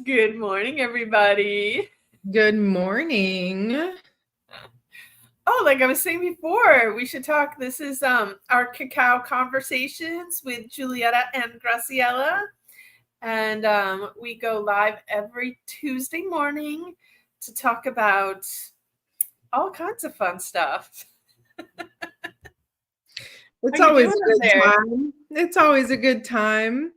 Good morning, everybody. Good morning. Oh, like I was saying before, we should talk. This is our Cacao Conversations with Julieta and Graciela. And we go live every Tuesday morning to talk about all kinds of fun stuff. It's How you always doing a over good there? time. It's always a good time.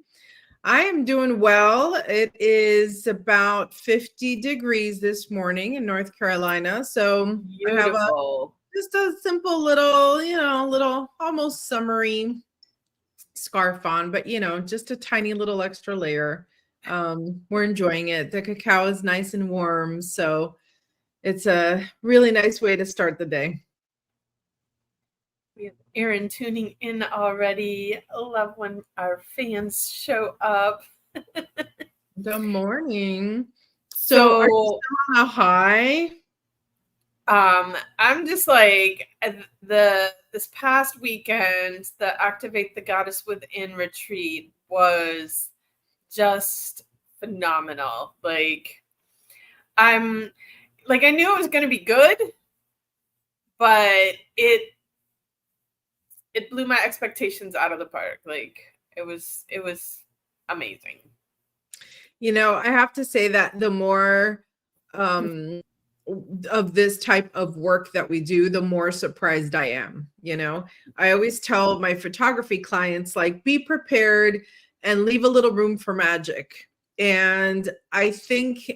I am doing well. It is about 50 degrees this morning in North Carolina. So I have Beautiful. just a simple little almost summery scarf on, but just a tiny little extra layer. We're enjoying it. The cacao is nice and warm, so it's a really nice way to start the day. We have Erin tuning in already. I love when our fans show up. Good morning. So are you So still on a high? I'm just like this past weekend, the Activate the Goddess Within retreat was just phenomenal. I'm I knew it was going to be good, but it blew my expectations out of the park. It was amazing. I have to say that the more of this type of work that we do, the more surprised I am. I always tell my photography clients, like, be prepared and leave a little room for magic. And I think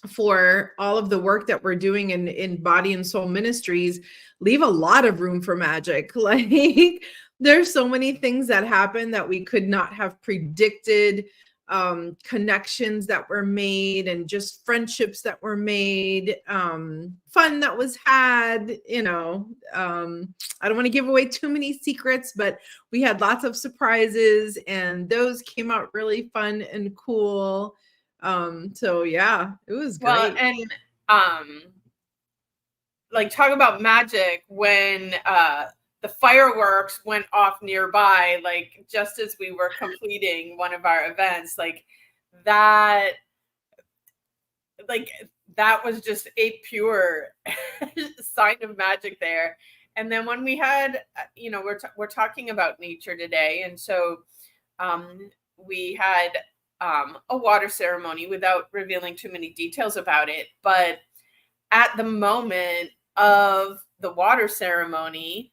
for all of the work that we're doing in body and soul ministries, leave a lot of room for magic. Like, there's so many things that happen that we could not have predicted, connections that were made, and just friendships that were made, fun that was had. I don't want to give away too many secrets, but we had lots of surprises, and those came out really fun and cool. So yeah, it was Well, great. and um talk about magic when the fireworks went off nearby, like just as we were completing one of our events, that like that was just a pure sign of magic there. And then when we had we're talking about nature today, and so we had a water ceremony, without revealing too many details about it, but at the moment of the water ceremony,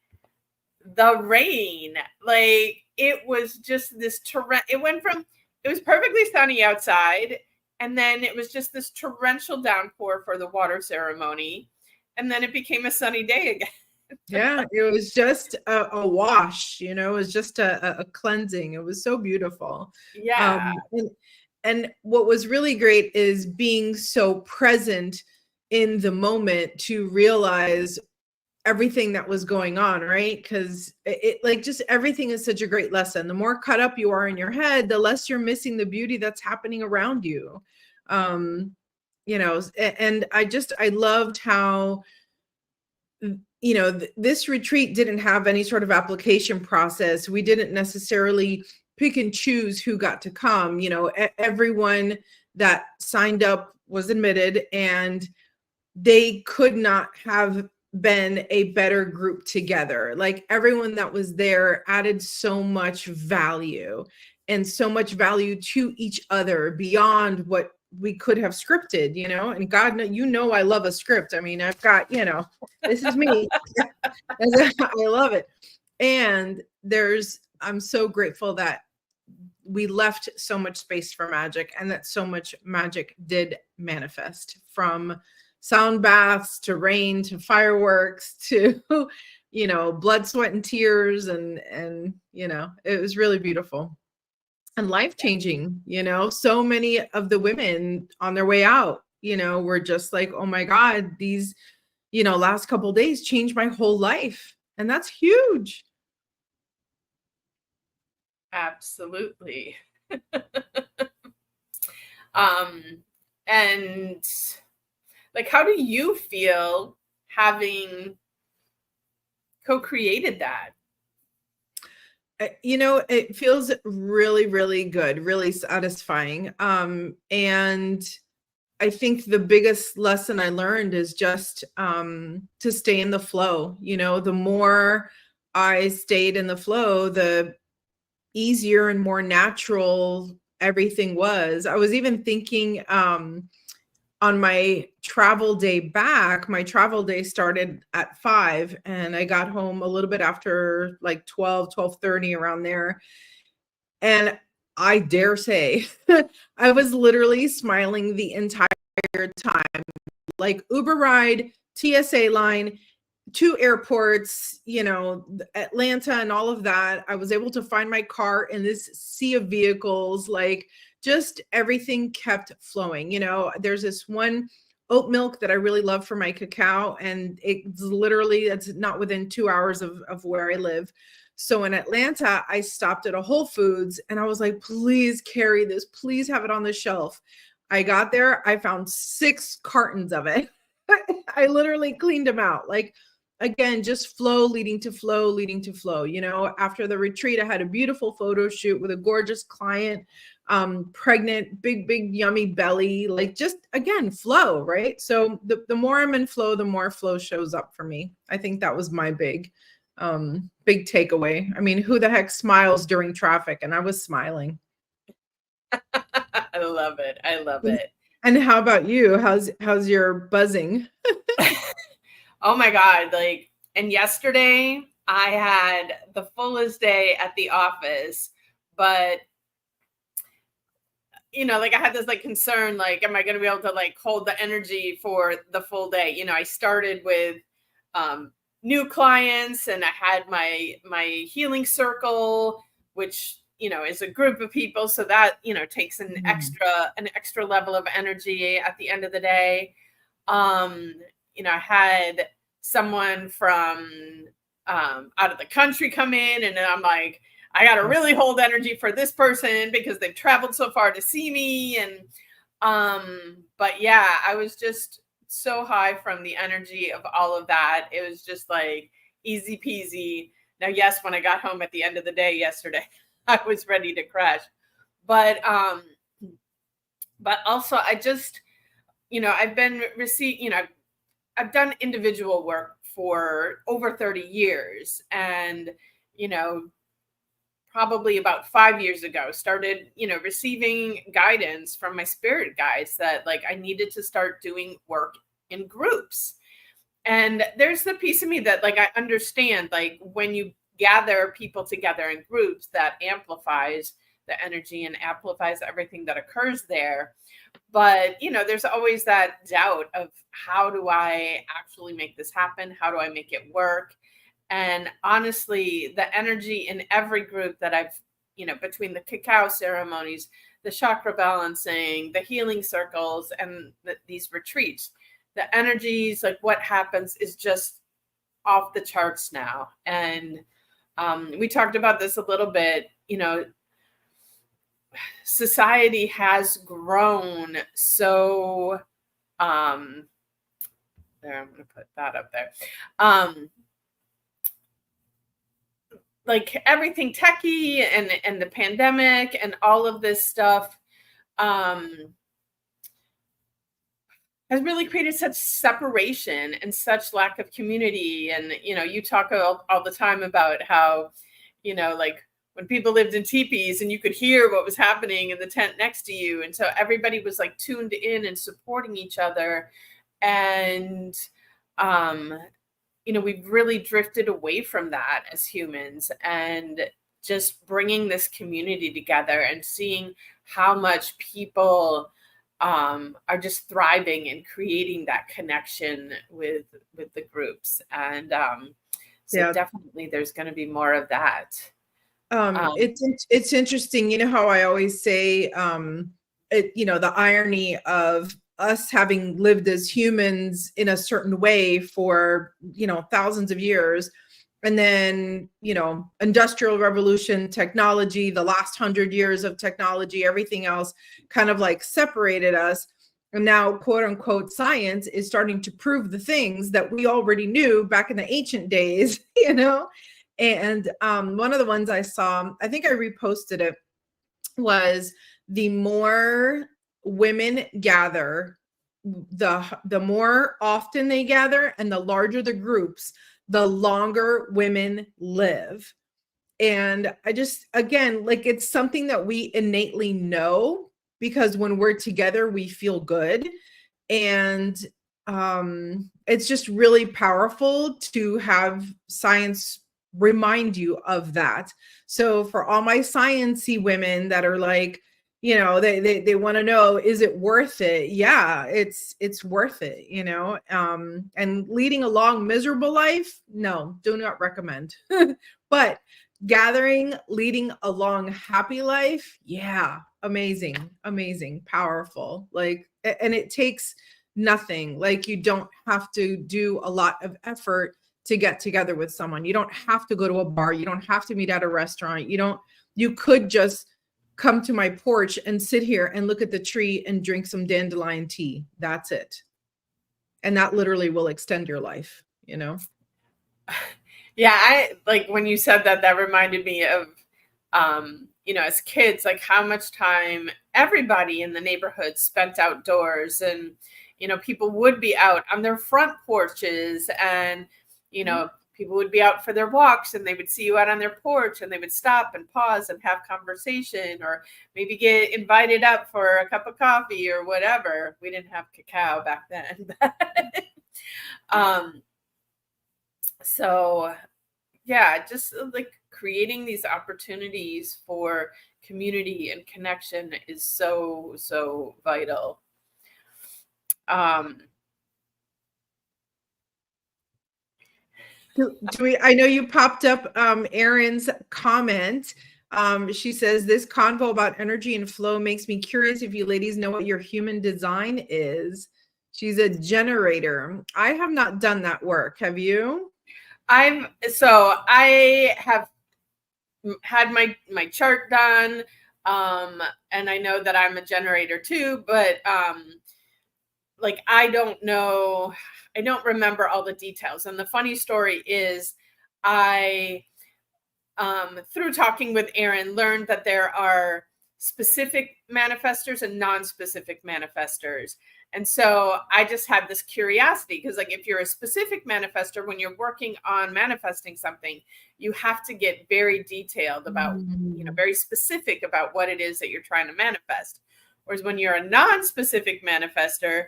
the rain, it was just this torrent. It was perfectly sunny outside, and then it was just this torrential downpour for the water ceremony, and then it became a sunny day again. Yeah, it was just a wash, it was just a cleansing. It was so beautiful. Yeah. And what was really great is being so present in the moment to realize everything that was going on, right? Because it like, just everything is such a great lesson. The more caught up you are in your head, the less you're missing the beauty that's happening around you. And I loved how this retreat didn't have any sort of application process. We didn't necessarily pick and choose who got to come. Everyone that signed up was admitted, and they could not have been a better group together. Like, everyone that was there added so much value, and so much value to each other beyond what we could have scripted. And God, I love a script. I mean, I've got, this is me. I love it. And I'm so grateful that we left so much space for magic, and that so much magic did manifest, from sound baths to rain to fireworks to blood, sweat, and tears. And it was really beautiful and life-changing. So many of the women on their way out were just like, oh my God, these last couple of days changed my whole life. And that's huge. Absolutely. And how do you feel having co-created that? It feels really, really good, really satisfying. And I think the biggest lesson I learned is just to stay in the flow. The more I stayed in the flow, the easier and more natural everything was. I was even thinking on my travel day back, my travel day started at 5 and I got home a little bit after like 12:30 around there. And I dare say I was literally smiling the entire time, like Uber ride, TSA line, 2 airports, Atlanta and all of that. I was able to find my car in this sea of vehicles, like just everything kept flowing. There's this one oat milk that I really love for my cacao, and it's not within 2 hours of where I live. So in Atlanta, I stopped at a Whole Foods and I was like, please carry this, please have it on the shelf. I got there, I found 6 cartons of it. I literally cleaned them out. Like, again, just flow leading to flow leading to flow. After the retreat, I had a beautiful photo shoot with a gorgeous client, pregnant, big yummy belly, like just again flow, right? So the more I'm in flow, the more flow shows up for me. I think that was my big takeaway. I mean, who the heck smiles during traffic? And I was smiling. I love it. I love it. And how about you? How's your buzzing? Oh my God. And yesterday I had the fullest day at the office, but I had this concern, am I going to be able to hold the energy for the full day? I started with new clients, and I had my healing circle, which is a group of people, so that takes an extra level of energy at the end of the day. I had someone from out of the country come in, and then I'm like, I got to really hold energy for this person because they've traveled so far to see me. And but yeah, I was just so high from the energy of all of that. It was just like easy peasy. Now, yes, when I got home at the end of the day yesterday, I was ready to crash. But also I just, I've been I've done individual work for over 30 years, and probably about 5 years ago started receiving guidance from my spirit guides that I needed to start doing work in groups. And there's the piece of me that I understand, when you gather people together in groups, that amplifies the energy and amplifies everything that occurs there. But there's always that doubt of, how do I actually make this happen? How do I make it work? And honestly, the energy in every group that I've, between the cacao ceremonies, the chakra balancing, the healing circles, and these retreats, the energies, what happens is just off the charts now. And we talked about this a little bit, society has grown so, there, I'm going to put that up there. Everything techie and the pandemic and all of this stuff has really created such separation and such lack of community. And, you talk all the time about how, when people lived in teepees and you could hear what was happening in the tent next to you. And so everybody was tuned in and supporting each other. And, we've really drifted away from that as humans, and just bringing this community together and seeing how much people are just thriving and creating that connection with the groups. And so definitely there's going to be more of that. It's interesting, how I always say, the irony of us having lived as humans in a certain way for, thousands of years. And then, industrial revolution, technology, the last 100 years of technology, everything else kind of separated us. And now, quote unquote, science is starting to prove the things that we already knew back in the ancient days, And one of the ones I saw, I think I reposted it, was the more women gather, the more often they gather and the larger the groups, the longer women live. And I just, again, like, it's something that we innately know, because when we're together, we feel good. And it's just really powerful to have science remind you of that. So for all my sciencey women that are like, they want to know, is it worth it? Yeah, it's worth it, and leading a long miserable life, no, do not recommend. But gathering, leading a long happy life, yeah, amazing, powerful. Like, and it takes nothing. Like, you don't have to do a lot of effort to get together with someone. You don't have to go to a bar. You don't have to meet at a restaurant. You could just come to my porch and sit here and look at the tree and drink some dandelion tea. That's it. And that literally will extend your life, Yeah, I like when you said that, that reminded me of, as kids, like how much time everybody in the neighborhood spent outdoors, and, people would be out on their front porches, and, people would be out for their walks, and they would see you out on their porch, and they would stop and pause and have conversation, or maybe get invited up for a cup of coffee or whatever. We didn't have cacao back then. So yeah, just like creating these opportunities for community and connection is so vital. I know you popped up Erin's comment. She says, this convo about energy and flow makes me curious if you ladies know what your human design is. She's a generator. I have not done that work. Have you? I have had my chart done, and I know that I'm a generator too, but like I don't remember all the details. And the funny story is, I through talking with Erin, learned that there are specific manifestors and non-specific manifestors. And so I just had this curiosity, because like if you're a specific manifestor, when you're working on manifesting something, you have to get very detailed about, very specific about what it is that you're trying to manifest. Whereas when you're a non-specific manifestor,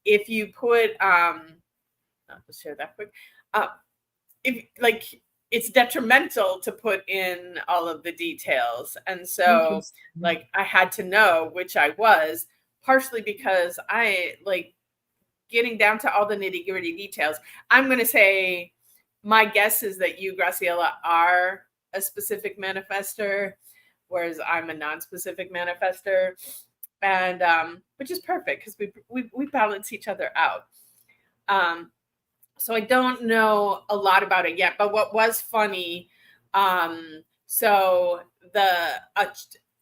if you put, I'll just share that quick. If like, it's detrimental to put in all of the details. And so like I had to know which I was, partially because I like getting down to all the nitty-gritty details. I'm going to say my guess is that you, Graciela, are a specific manifestor, whereas I'm a non-specific manifestor. And which is perfect, because we balance each other out. So I don't know a lot about it yet, but what was funny, so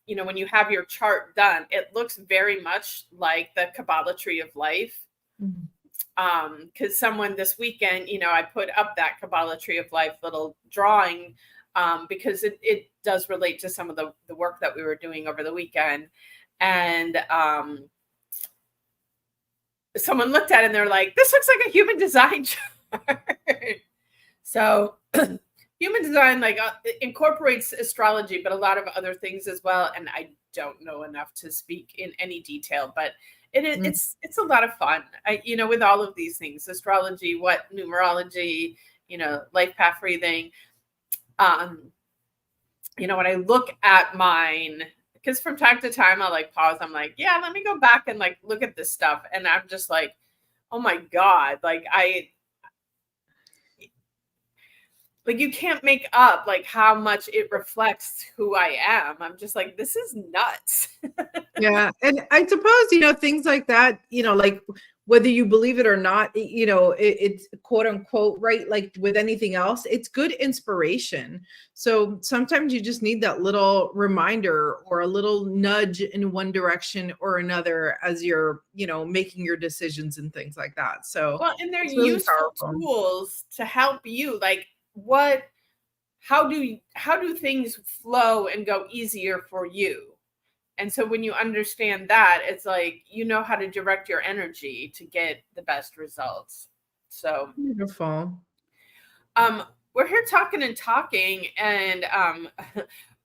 when you have your chart done, it looks very much like the Kabbalah tree of life. Because someone this weekend, I put up that Kabbalah tree of life little drawing, because it does relate to some of the work that we were doing over the weekend. And someone looked at it and they're like, this looks like a human design chart. So human design incorporates astrology, but a lot of other things as well. And I don't know enough to speak in any detail, but it's a lot of fun. With all of these things, astrology, numerology, life path breathing. When I look at mine, because from time to time I'll pause. I'm like, yeah, let me go back and look at this stuff. And I'm just like, oh my God, you can't make up how much it reflects who I am. I'm just like, this is nuts. Yeah. And I suppose, things like that, whether you believe it or not, it's quote unquote, right? Like with anything else, it's good inspiration. So sometimes you just need that little reminder or a little nudge in one direction or another as you're, making your decisions and things like that. So well, and they're really useful tools to help you. how do things flow and go easier for you? And so when you understand that, it's like, you know how to direct your energy to get the best results. So Beautiful. we're here talking, and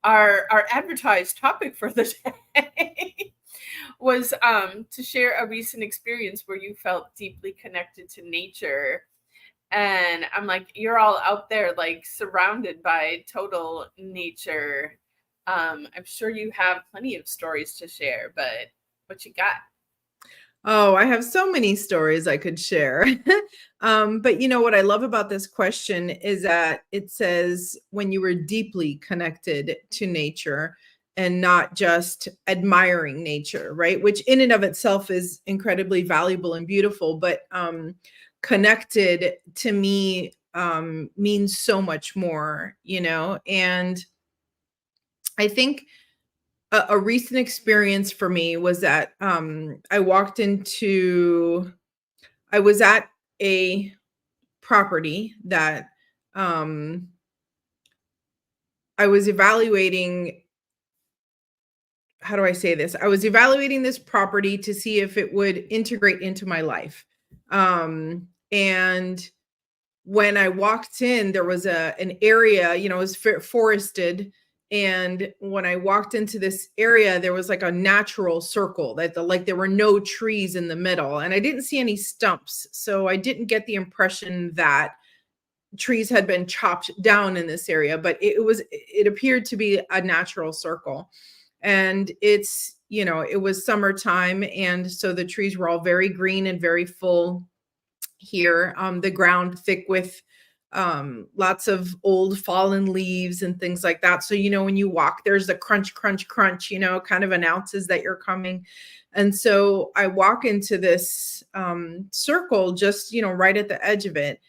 our advertised topic for the day was to share a recent experience where you felt deeply connected to nature. And I'm like, you're all out there, like surrounded by total nature. I'm sure you have plenty of stories to share, but what you got? Oh, I have so many stories I could share. But you know what I love about this question is that it says when you were deeply connected to nature and not just admiring nature, right? Which in and of itself is incredibly valuable and beautiful, but connected to me means so much more, you know? And I think a recent experience for me was that I was at a property that um, I was evaluating. How do I say this? I was evaluating this property to see if it would integrate into my life. And when I walked in, there was an area, you know, it was forested. And when I walked into this area, there was like a natural circle that like there were no trees in the middle, and I didn't see any stumps. So I didn't get the impression that trees had been chopped down in this area, but it appeared to be a natural circle. And it's, you know, it was summertime, and so the trees were all very green and very full here. The ground thick with lots of old fallen leaves and things like that. So, you know, when you walk, there's the crunch, crunch, crunch, you know, kind of announces that you're coming. And so I walk into this circle just, you know, right at the edge of it.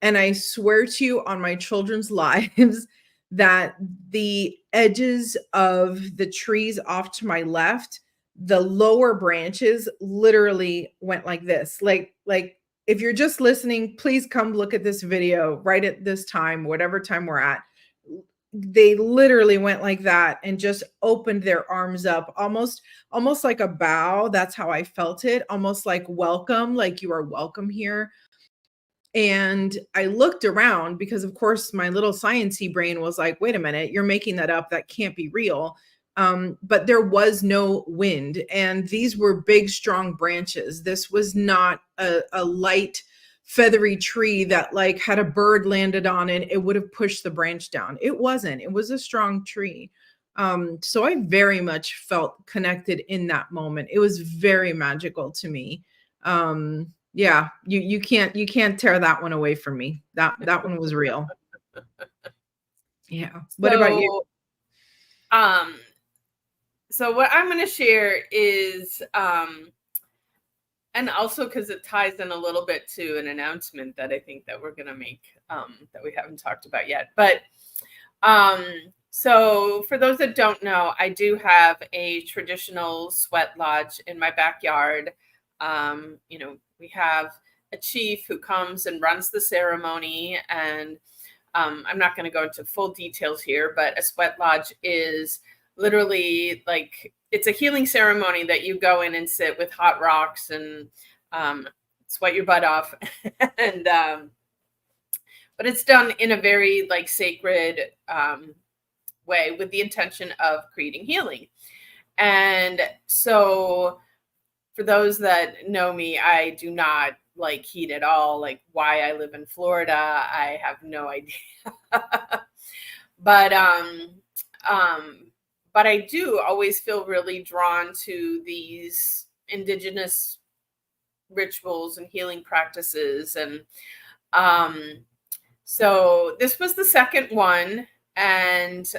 And I swear to you on my children's lives that the edges of the trees off to my left, the lower branches literally went like this. Like if you're just listening, please come look at this video right at this time, whatever time we're at. They literally went like that and just opened their arms up, almost like a bow. That's how I felt it, almost like welcome, like you are welcome here. And I looked around because, of course, my little sciencey brain was like, wait a minute, you're making that up. That can't be real. But there was no wind, and these were big, strong branches. This was not a light, feathery tree that like had a bird landed on it, it would have pushed the branch down. It wasn't. It was a strong tree. So I very much felt connected in that moment. It was very magical to me. Yeah, you can't tear that one away from me. That one was real. Yeah. What about you? So, um, so what I'm going to share is, and also because it ties in a little bit to an announcement that I think that we're going to make, that we haven't talked about yet. But so for those that don't know, I do have a traditional sweat lodge in my backyard. You know, we have a chief who comes and runs the ceremony, and I'm not going to go into full details here, but a sweat lodge is literally like, it's a healing ceremony that you go in and sit with hot rocks and sweat your butt off. And but it's done in a very like sacred way with the intention of creating healing. And so for those that know me, I do not like heat at all. Like why I live in Florida, I have no idea. But but I do always feel really drawn to these indigenous rituals and healing practices. And so this was the second one. And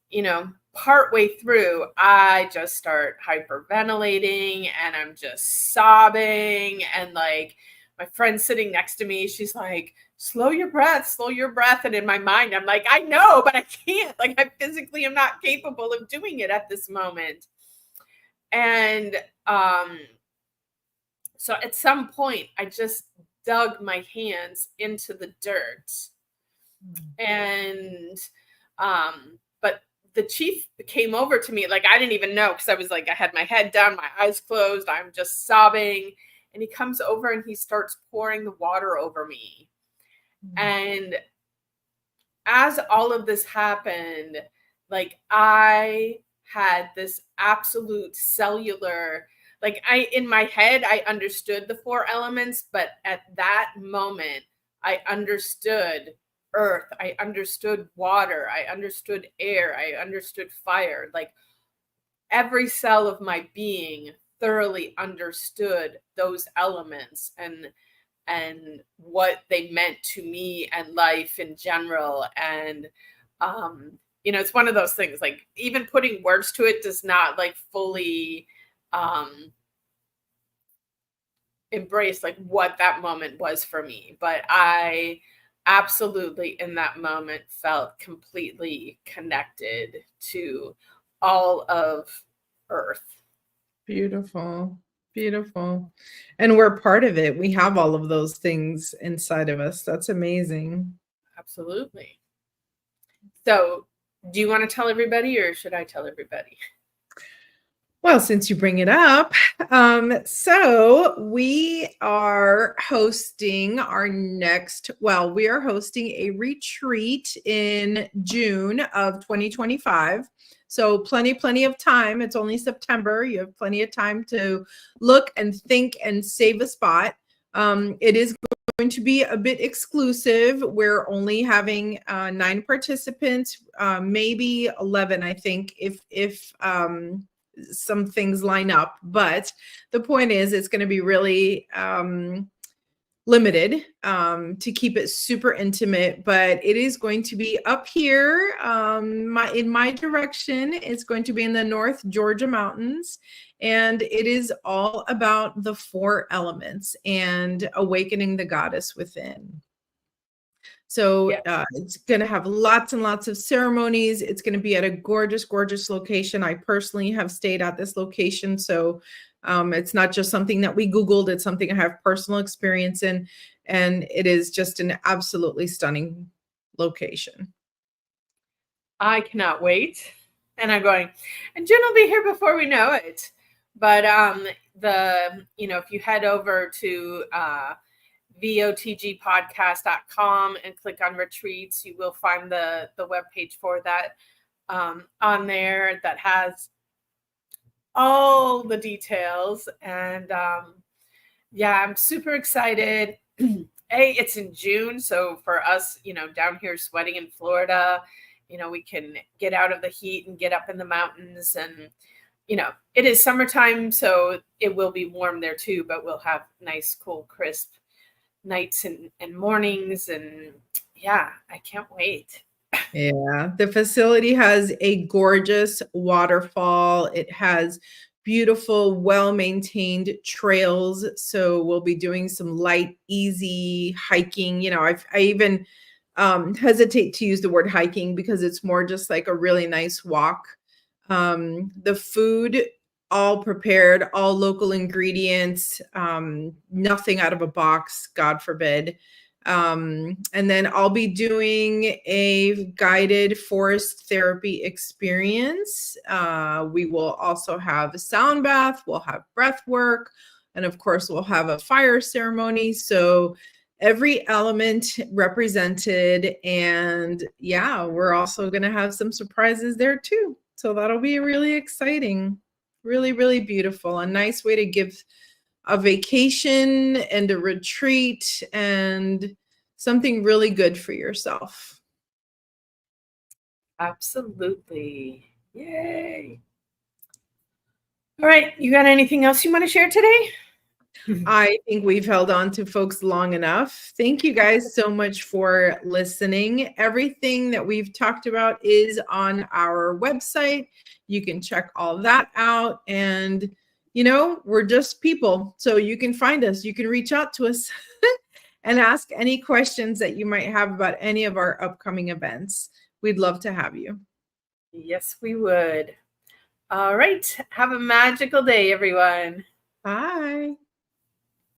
you know, partway through, I just start hyperventilating and I'm just sobbing. And like my friend sitting next to me, she's like, slow your breath, slow your breath. And in my mind, I'm like, I know, but I can't. Like I physically am not capable of doing it at this moment. And so at some point, I just dug my hands into the dirt And but the chief came over to me, like I didn't even know, because I was like, I had my head down, my eyes closed, I'm just sobbing. And he comes over and he starts pouring the water over me. And as all of this happened, like I had this absolute cellular, like I, in my head, I understood the four elements, but at that moment, I understood earth, I understood water, I understood air, I understood fire. Like every cell of my being thoroughly understood those elements and what they meant to me and life in general. And you know, it's one of those things, like even putting words to it does not like fully embrace like what that moment was for me. But I absolutely in that moment felt completely connected to all of earth. Beautiful. Beautiful. And we're part of it. We have all of those things inside of us. That's amazing. Absolutely. So do you want to tell everybody, or should I tell everybody? Well, since you bring it up, so we are hosting we are hosting a retreat in June of 2025. So plenty of time. It's only September. You have plenty of time to look and think and save a spot. It is going to be a bit exclusive. We're only having 9 participants, maybe 11, I think, if some things line up. But the point is, it's going to be really limited to keep it super intimate. But it is going to be up here in my direction. It's going to be in the North Georgia mountains. And it is all about the 4 elements and awakening the goddess within. So it's going to have lots and lots of ceremonies. It's going to be at a gorgeous, gorgeous location. I personally have stayed at this location. So it's not just something that we Googled. It's something I have personal experience in. And it is just an absolutely stunning location. I cannot wait. And I'm going, and Jen will be here before we know it. But if you head over to votgpodcast.com and click on retreats, you will find the webpage for that on there that has all the details. And I'm super excited. It's in June, so for us, down here sweating in Florida, we can get out of the heat and get up in the mountains. And it is summertime, so it will be warm there too, but we'll have nice, cool, crisp nights and mornings. And I can't wait. Yeah, the facility has a gorgeous waterfall. It has beautiful, well-maintained trails. So we'll be doing some light, easy hiking. I even hesitate to use the word hiking because it's more just like a really nice walk. The food, all prepared, all local ingredients, nothing out of a box, God forbid. And then I'll be doing a guided forest therapy experience. We will also have a sound bath, we'll have breath work, and of course, we'll have a fire ceremony. So every element represented. And we're also going to have some surprises there too. So that'll be really exciting. Really, really beautiful. A nice way to give a vacation and a retreat and something really good for yourself. Absolutely. Yay. All right. You got anything else you want to share today? I think we've held on to folks long enough. Thank you guys so much for listening. Everything that we've talked about is on our website. You can check all that out. And, we're just people. So you can find us. You can reach out to us and ask any questions that you might have about any of our upcoming events. We'd love to have you. Yes, we would. All right. Have a magical day, everyone. Bye.